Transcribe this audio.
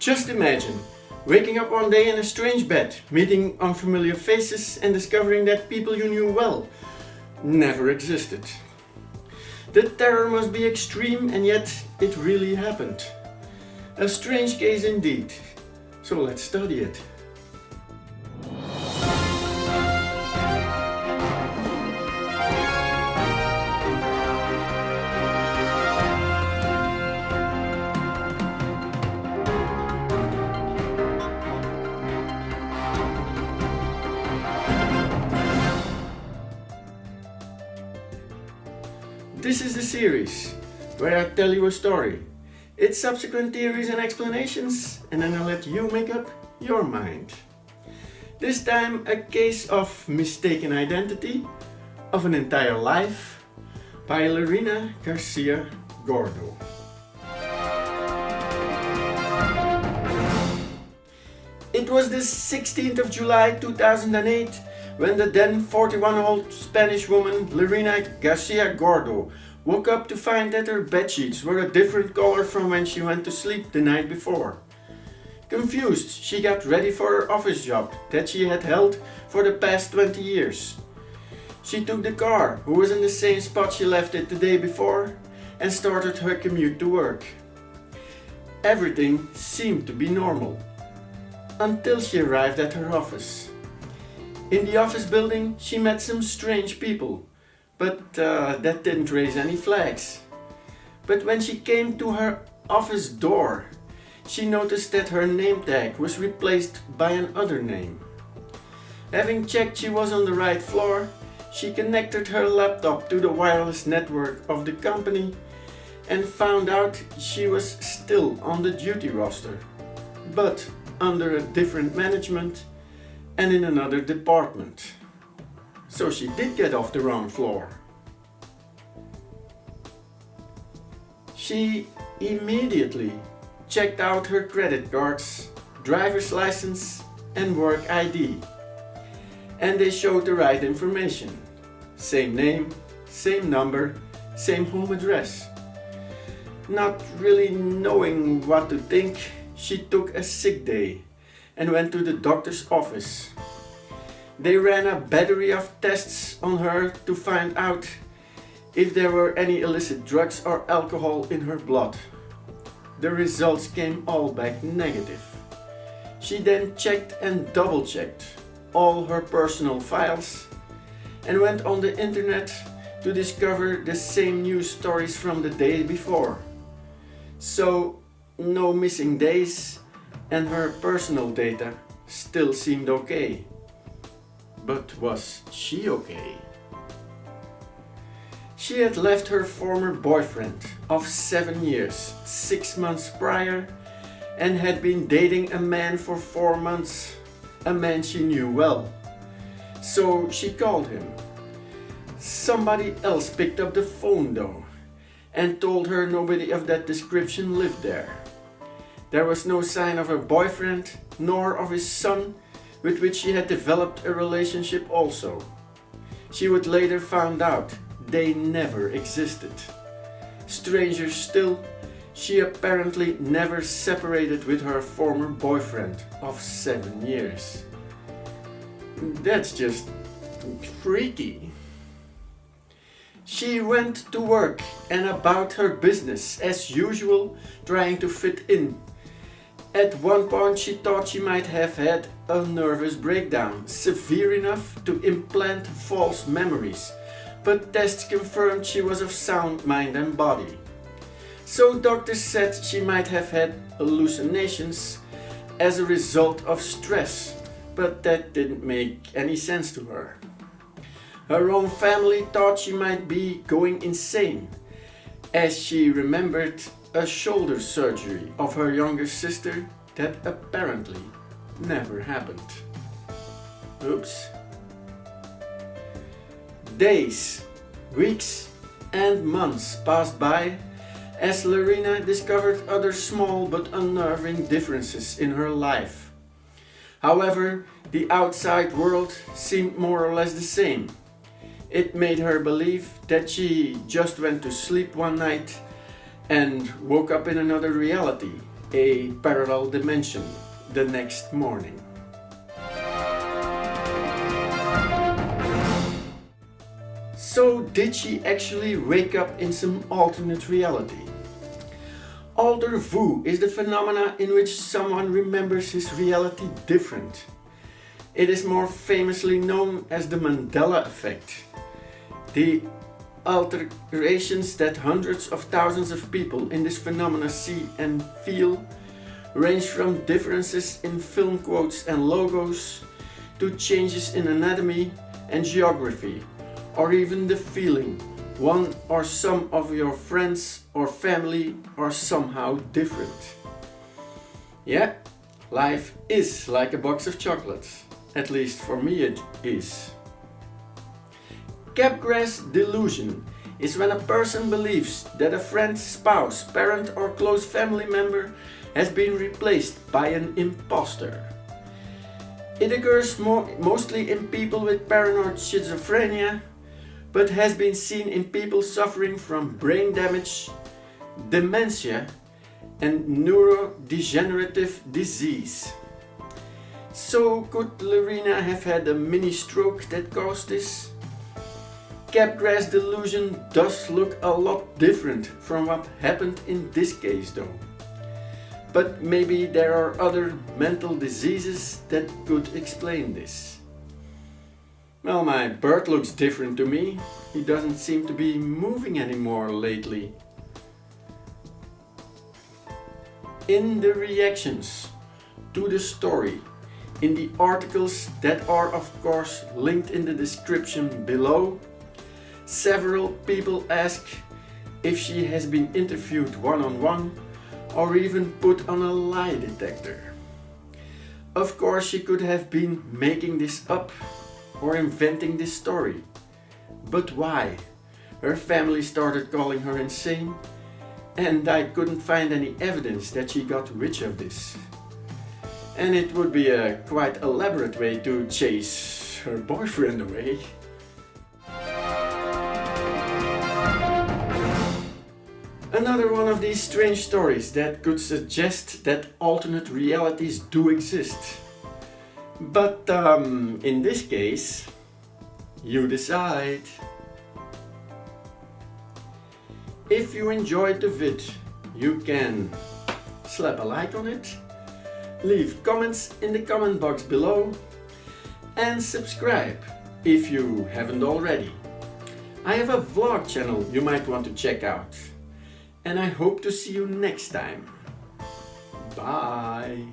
Just imagine waking up one day in a strange bed, meeting unfamiliar faces and discovering that people you knew well never existed. The terror must be extreme, and yet it really happened. A strange case indeed. So let's study it. This is the series where I tell you a story, its subsequent theories and explanations, and then I'll let you make up your mind. This time a case of mistaken identity of an entire life by Lerina Garcia Gordo. It was the 16th of July 2008 when the then 41-year-old Spanish woman Lerina Garcia Gordo woke up to find that her bedsheets were a different color from when she went to sleep the night before. Confused, she got ready for her office job that she had held for the past 20 years. She took the car, who was in the same spot she left it the day before, and started her commute to work. Everything seemed to be normal, until she arrived at her office. In the office building, she met some strange people, but that didn't raise any flags. But when she came to her office door, she noticed that her name tag was replaced by another name. Having checked she was on the right floor, she connected her laptop to the wireless network of the company and found out she was still on the duty roster, but under a different management and in another department. So she did get off the wrong floor. She immediately checked out her credit cards, driver's license and work ID. And they showed the right information. Same name, same number, same home address. Not really knowing what to think, she took a sick day and went to the doctor's office. They ran a battery of tests on her to find out if there were any illicit drugs or alcohol in her blood. The results came all back negative. She then checked and double-checked all her personal files and went on the internet to discover the same news stories from the day before. So, no missing days, and her personal data still seemed okay. But was she okay? She had left her former boyfriend of 7 years, 6 months prior, and had been dating a man for 4 months, a man she knew well. So she called him. Somebody else picked up the phone though, and told her nobody of that description lived there. There was no sign of her boyfriend, nor of his son, with which she had developed a relationship also. She would later find out they never existed. Stranger still, she apparently never separated with her former boyfriend of 7 years. That's just freaky. She went to work and about her business as usual, trying to fit in. At one point she thought she might have had a nervous breakdown, severe enough to implant false memories, but tests confirmed she was of sound mind and body. So doctors said she might have had hallucinations as a result of stress, but that didn't make any sense to her. Her own family thought she might be going insane, as she remembered a shoulder surgery of her younger sister that apparently never happened. Oops. Days, weeks and months passed by as Lerina discovered other small but unnerving differences in her life. However, the outside world seemed more or less the same. It made her believe that she just went to sleep one night and woke up in another reality, a parallel dimension the next morning. So did she actually wake up in some alternate reality? Alter vu is the phenomena in which someone remembers his reality different. It is more famously known as the Mandela effect. The alterations that hundreds of thousands of people in this phenomena see and feel range from differences in film quotes and logos to changes in anatomy and geography, or even the feeling one or some of your friends or family are somehow different. Yeah, life is like a box of chocolates. At least for me it is. Capgras delusion is when a person believes that a friend, spouse, parent or close family member has been replaced by an imposter. It occurs mostly in people with paranoid schizophrenia, but has been seen in people suffering from brain damage, dementia and neurodegenerative disease. So could Lerina have had a mini stroke that caused this? Capgras delusion does look a lot different from what happened in this case though. But maybe there are other mental diseases that could explain this. Well, my bird looks different to me. He doesn't seem to be moving anymore lately. In the reactions to the story, in the articles that are of course linked in the description below, several people ask if she has been interviewed one-on-one or even put on a lie detector. Of course she could have been making this up or inventing this story. But why? Her family started calling her insane and I couldn't find any evidence that she got rich of this. And it would be a quite elaborate way to chase her boyfriend away. Another one of these strange stories that could suggest that alternate realities do exist. But in this case, you decide. If you enjoyed the vid, you can slap a like on it, leave comments in the comment box below and subscribe if you haven't already. I have a vlog channel you might want to check out. And I hope to see you next time. Bye!